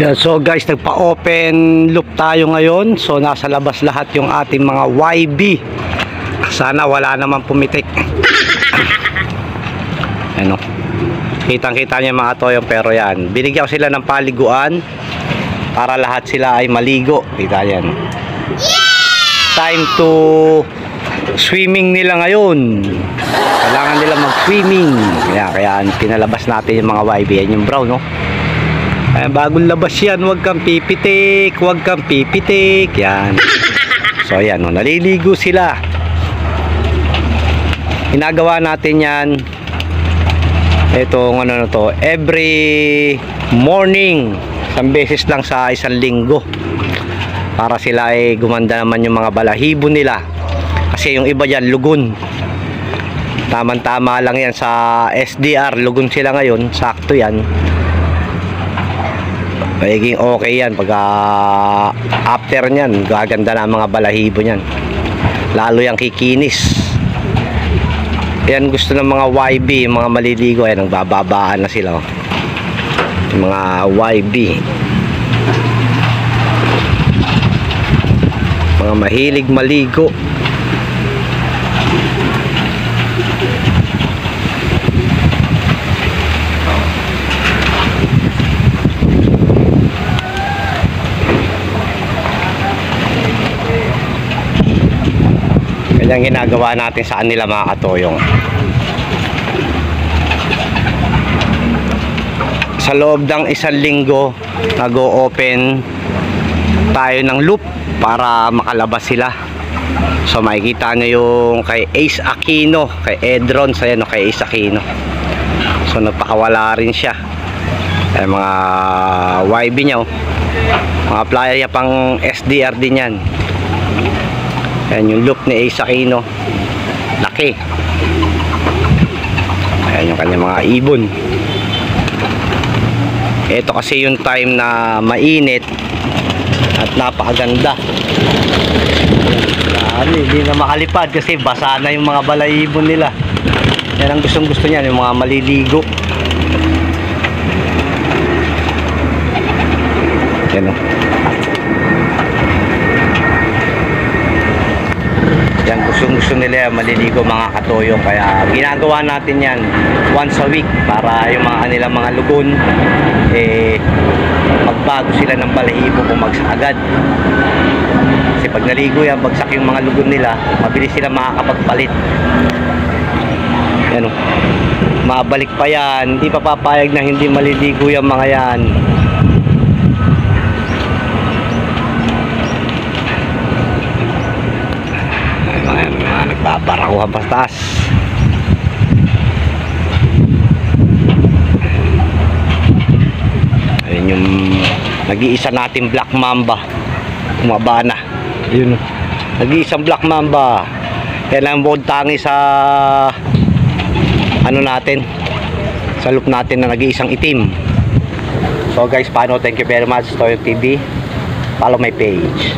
Yeah, so guys, nagpa-open loop tayo ngayon. So nasa labas lahat yung ating mga YB. Sana wala naman pumitik. Ano? Kitang-kita niya mga toyong, pero yan. Binigyan ko sila ng paliguan para lahat sila ay maligo. Kita yan. Time to swimming nila ngayon. Kailangan nila mag-swimming. Kaya pinalabas natin yung mga YB. Yan yung brown, no? Ay, bagong labas yan, huwag kang pipitik, huwag kang pipitik. Yan. So ayan, no, naliligo sila. Ginagawa natin yan, itong ano na to, every morning, isang beses lang sa isang linggo, para sila ay gumanda naman yung mga balahibo nila. Kasi yung iba dyan, lugon. Tama-tama lang yan sa SDR, lugon sila ngayon, sakto yan. Magiging okay yan pag after nyan, gaganda na mga balahibo nyan, lalo yung kikinis. Yan gusto ng mga YB, mga maliligo. Ayan, nagbababaan na sila, oh. Yung mga YB, mga mahilig maligo. Yan ginagawa natin sa kanila mga katoyong. Sa loob ng isang linggo, nag-o-open tayo ng loop para makalabas sila. So makikita nyo yung kay Ace Aquino, kay Edron, sa yan, kay Ace Aquino. So nagpakawala rin siya. Ay, mga YB niya, oh. Mga flyer niya pang SDR din yan. Ayan yung loop ni Ace Aquino, laki. Ayan yung kanyang mga ibon. Ito kasi yung time na mainit at napakaganda. Hindi na makalipad kasi basa na yung mga balaibon nila. Yan ang gustong gusto niyan, yung mga maliligo. Yan, oh. Yan, gusto nila maliligo mga katoyong. Kaya ginagawa natin yan once a week para yung mga kanilang mga lugon, magbago sila ng balahibo, bumagsak agad. Kasi pag naligo yan, bagsak yung mga lugon nila, mabilis sila makakapagpalit. Yan, oh. Mabalik pa yan, hindi pa papayag na hindi maliligo yung mga yan. Nagbabarakuhan pa taas. Ayun yung nag-iisa natin black mamba, umaba na. Ayun, nag-iisang black mamba. Yan ang bukod tangi sa ano natin, sa loop natin na nag-iisang itim. So guys, paano, thank you very much, Toyo TV. Follow my page.